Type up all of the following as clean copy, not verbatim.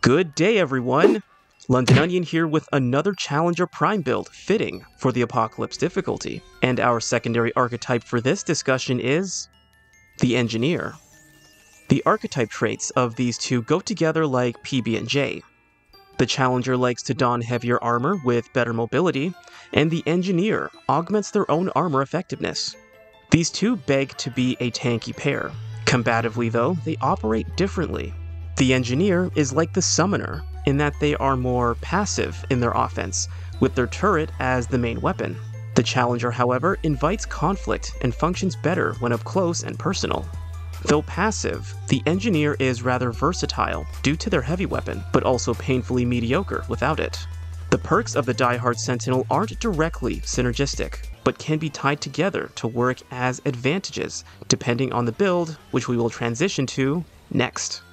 Good day, everyone! Londononion here with another Challenger Prime build fitting for the Apocalypse difficulty. And our secondary archetype for this discussion is the Engineer. The archetype traits of these two go together like PB and J. The Challenger likes to don heavier armor with better mobility, and the Engineer augments their own armor effectiveness. These two beg to be a tanky pair. Combatively, though, they operate differently. The Engineer is like the Summoner, in that they are more passive in their offense, with their turret as the main weapon. The Challenger, however, invites conflict and functions better when up close and personal. Though passive, the Engineer is rather versatile due to their heavy weapon, but also painfully mediocre without it. The perks of the diehard Sentinel aren't directly synergistic, but can be tied together to work as advantages depending on the build, which we will transition to next.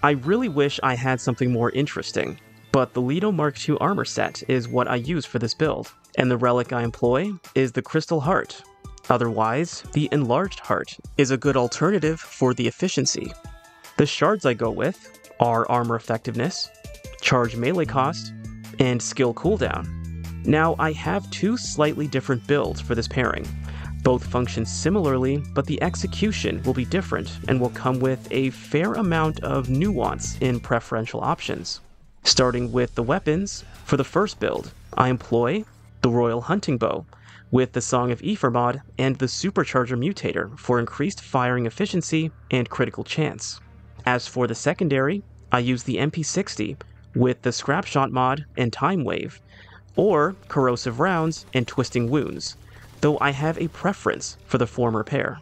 I really wish I had something more interesting, but the Leto Mark II armor set is what I use for this build, and the relic I employ is the Crystal Heart. Otherwise, the Enlarged Heart is a good alternative for the efficiency. The shards I go with are Armor Effectiveness, Charge Melee Cost, and Skill Cooldown. Now, I have two slightly different builds for this pairing. Both function similarly, but the execution will be different and will come with a fair amount of nuance in preferential options. Starting with the weapons, for the first build, I employ the Royal Hunting Bow with the Song of Aether mod and the Supercharger Mutator for increased firing efficiency and critical chance. As for the secondary, I use the MP60 with the Scrapshot mod and Time Wave, or Corrosive Rounds and Twisting Wounds, though I have a preference for the former pair.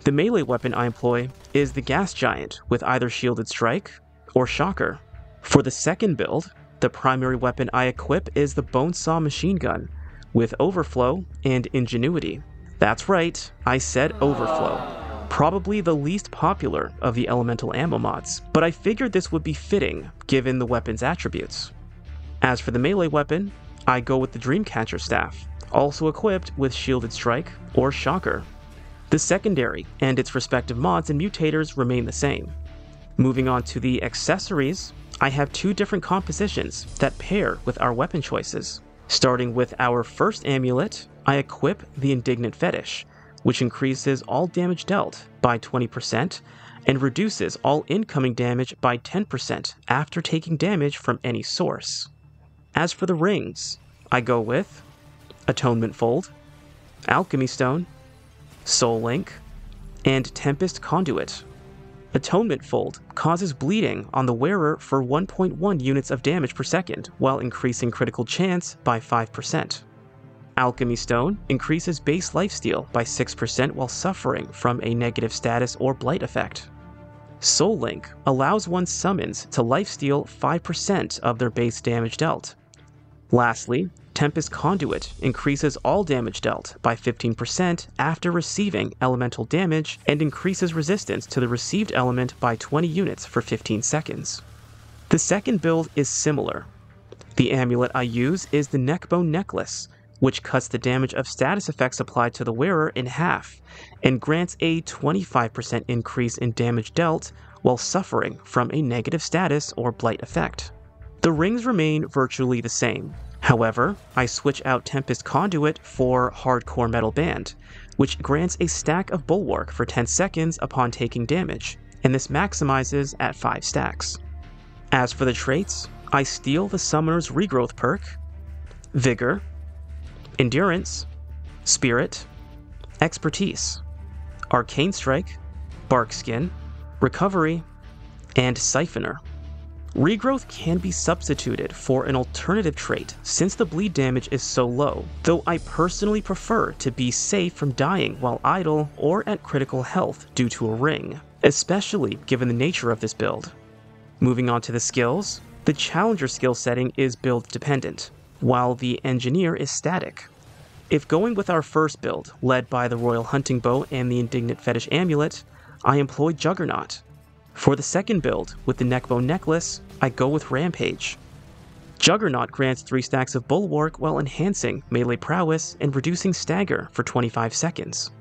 The melee weapon I employ is the Gas Giant with either Shielded Strike or Shocker. For the second build, the primary weapon I equip is the Bonesaw Machine Gun with Overflow and Ingenuity. That's right, I said Overflow. Probably the least popular of the elemental ammo mods, but I figured this would be fitting given the weapon's attributes. As for the melee weapon, I go with the Dreamcatcher Staff, also equipped with Shielded Strike or Shocker. The secondary and its respective mods and mutators remain the same. Moving on to the accessories, I have two different compositions that pair with our weapon choices. Starting with our first amulet, I equip the Indignant Fetish, which increases all damage dealt by 20% and reduces all incoming damage by 10% after taking damage from any source. As for the rings, I go with Atonement Fold, Alchemy Stone, Soul Link, and Tempest Conduit. Atonement Fold causes bleeding on the wearer for 1.1 units of damage per second, while increasing critical chance by 5%. Alchemy Stone increases base lifesteal by 6% while suffering from a negative status or blight effect. Soul Link allows one's summons to lifesteal 5% of their base damage dealt. Lastly, Tempest Conduit increases all damage dealt by 15% after receiving elemental damage and increases resistance to the received element by 20 units for 15 seconds. The second build is similar. The amulet I use is the Neckbone Necklace, which cuts the damage of status effects applied to the wearer in half and grants a 25% increase in damage dealt while suffering from a negative status or blight effect. The rings remain virtually the same. However, I switch out Tempest Conduit for Hardcore Metal Band, which grants a stack of Bulwark for 10 seconds upon taking damage, and this maximizes at 5 stacks. As for the traits, I steal the Summoner's Regrowth perk, Vigor, Endurance, Spirit, Expertise, Arcane Strike, Barkskin, Recovery, and Siphoner. Regrowth can be substituted for an alternative trait since the bleed damage is so low, though I personally prefer to be safe from dying while idle or at critical health due to a ring, especially given the nature of this build. Moving on to the skills, the Challenger skill setting is build dependent, while the Engineer is static. If going with our first build, led by the Royal Hunting Bow and the Indignant Fetish Amulet, I employ Juggernaut. For the second build, with the Neckbone Necklace, I go with Rampage. Juggernaut grants 3 stacks of Bulwark while enhancing melee prowess and reducing stagger for 25 seconds.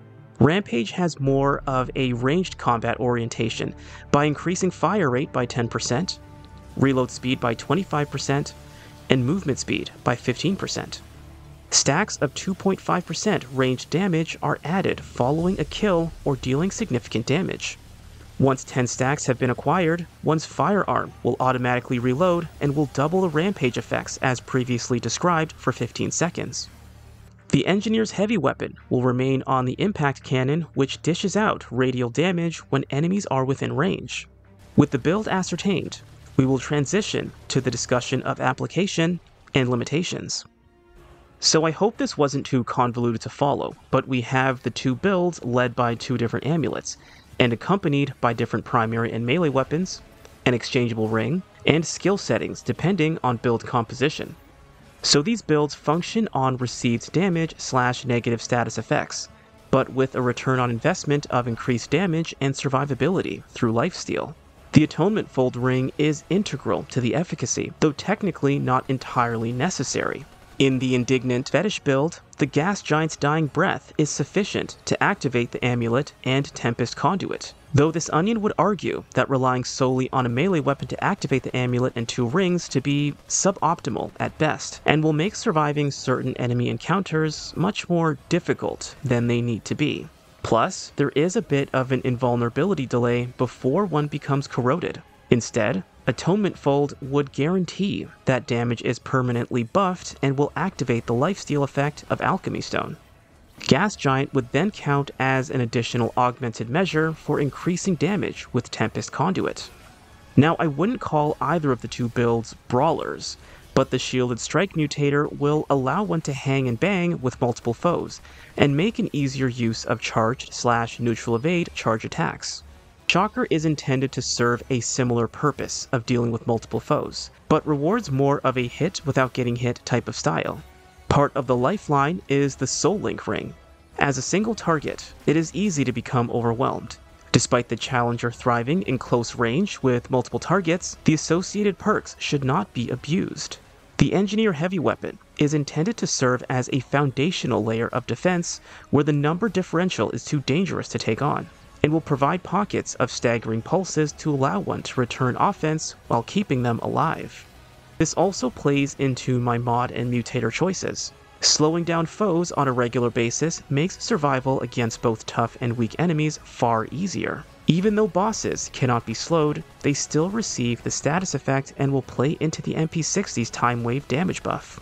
Rampage has more of a ranged combat orientation by increasing fire rate by 10%, reload speed by 25%, and movement speed by 15%. Stacks of 2.5% ranged damage are added following a kill or dealing significant damage. Once 10 stacks have been acquired, one's firearm will automatically reload and will double the rampage effects as previously described for 15 seconds. The Engineer's heavy weapon will remain on the impact cannon, which dishes out radial damage when enemies are within range. With the build ascertained, we will transition to the discussion of application and limitations. So I hope this wasn't too convoluted to follow, but we have the two builds led by two different amulets, and accompanied by different primary and melee weapons, an exchangeable ring, and skill settings depending on build composition. So these builds function on received damage / negative status effects, but with a return on investment of increased damage and survivability through lifesteal. The Atonement Fold ring is integral to the efficacy, though technically not entirely necessary. In the Indignant Fetish build, the Gas Giant's Dying Breath is sufficient to activate the amulet and Tempest Conduit, though this onion would argue that relying solely on a melee weapon to activate the amulet and 2 rings to be suboptimal at best, and will make surviving certain enemy encounters much more difficult than they need to be. Plus, there is a bit of an invulnerability delay before one becomes corroded. Instead, Atonement Fold would guarantee that damage is permanently buffed and will activate the lifesteal effect of Alchemy Stone. Gas Giant would then count as an additional augmented measure for increasing damage with Tempest Conduit. Now, I wouldn't call either of the two builds brawlers, but the Shielded Strike Mutator will allow one to hang and bang with multiple foes, and make an easier use of charged / neutral evade charge attacks. Shocker is intended to serve a similar purpose of dealing with multiple foes, but rewards more of a hit without getting hit type of style. Part of the lifeline is the Soul Link ring. As a single target, it is easy to become overwhelmed. Despite the challenger thriving in close range with multiple targets, the associated perks should not be abused. The Engineer heavy weapon is intended to serve as a foundational layer of defense where the number differential is too dangerous to take on, and will provide pockets of staggering pulses to allow one to return offense while keeping them alive. This also plays into my mod and mutator choices. Slowing down foes on a regular basis makes survival against both tough and weak enemies far easier. Even though bosses cannot be slowed, they still receive the status effect and will play into the MP60's time wave damage buff.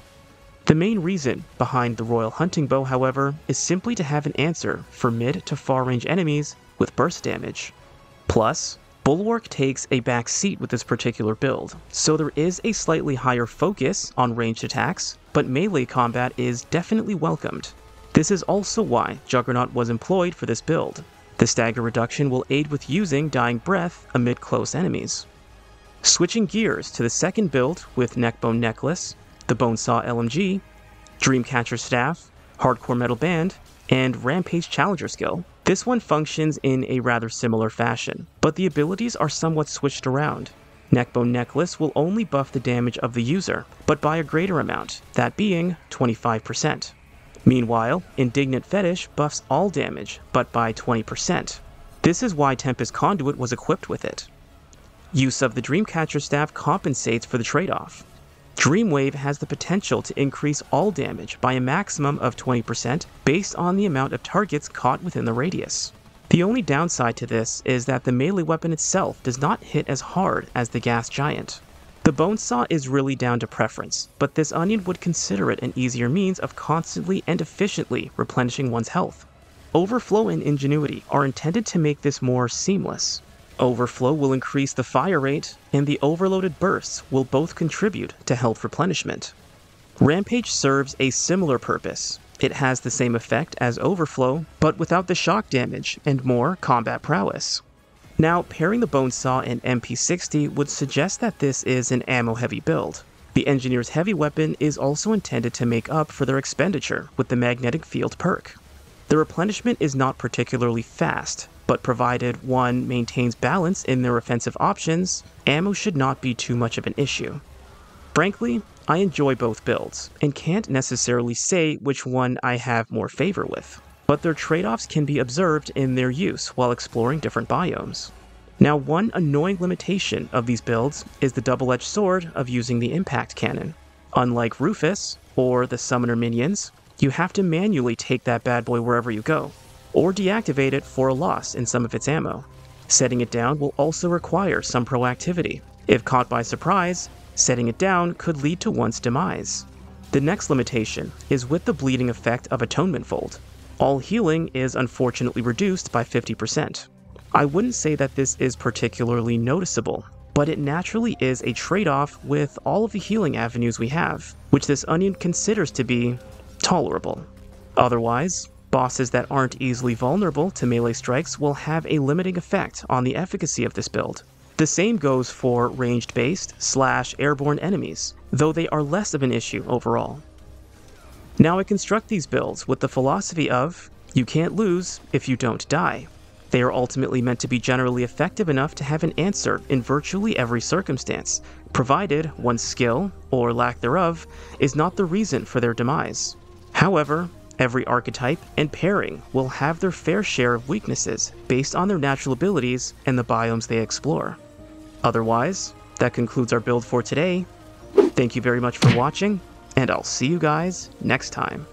The main reason behind the Royal Hunting Bow, however, is simply to have an answer for mid to far range enemies with burst damage. Plus, Bulwark takes a back seat with this particular build, so there is a slightly higher focus on ranged attacks, but melee combat is definitely welcomed. This is also why Juggernaut was employed for this build. The stagger reduction will aid with using Dying Breath amid close enemies. Switching gears to the second build with Neckbone Necklace, the Bonesaw LMG, Dreamcatcher Staff, Hardcore Metal Band, and Rampage Challenger skill. This one functions in a rather similar fashion, but the abilities are somewhat switched around. Neckbone Necklace will only buff the damage of the user, but by a greater amount, that being 25%. Meanwhile, Indignant Fetish buffs all damage, but by 20%. This is why Tempest Conduit was equipped with it. Use of the Dreamcatcher Staff compensates for the trade-off. Dreamwave has the potential to increase all damage by a maximum of 20% based on the amount of targets caught within the radius. The only downside to this is that the melee weapon itself does not hit as hard as the Gas Giant. The Bonesaw is really down to preference, but this onion would consider it an easier means of constantly and efficiently replenishing one's health. Overflow and Ingenuity are intended to make this more seamless. Overflow will increase the fire rate, and the overloaded bursts will both contribute to health replenishment. Rampage serves a similar purpose. It has the same effect as Overflow, but without the shock damage and more combat prowess. Now, pairing the Bonesaw and MP60 would suggest that this is an ammo-heavy build. The Engineer's heavy weapon is also intended to make up for their expenditure with the Magnetic Field perk. The replenishment is not particularly fast, but provided one maintains balance in their offensive options, ammo should not be too much of an issue. Frankly, I enjoy both builds, and can't necessarily say which one I have more favor with, but their trade-offs can be observed in their use while exploring different biomes. Now, one annoying limitation of these builds is the double-edged sword of using the impact cannon. Unlike Rufus, or the summoner minions, you have to manually take that bad boy wherever you go, or deactivate it for a loss in some of its ammo. Setting it down will also require some proactivity. If caught by surprise, setting it down could lead to one's demise. The next limitation is with the bleeding effect of Atonement Fold. All healing is unfortunately reduced by 50%. I wouldn't say that this is particularly noticeable, but it naturally is a trade-off with all of the healing avenues we have, which this onion considers to be tolerable. Otherwise, bosses that aren't easily vulnerable to melee strikes will have a limiting effect on the efficacy of this build. The same goes for ranged-based / airborne enemies, though they are less of an issue overall. Now I construct these builds with the philosophy of, you can't lose if you don't die. They are ultimately meant to be generally effective enough to have an answer in virtually every circumstance, provided one's skill, or lack thereof, is not the reason for their demise. However, every archetype and pairing will have their fair share of weaknesses based on their natural abilities and the biomes they explore. Otherwise, that concludes our build for today. Thank you very much for watching, and I'll see you guys next time.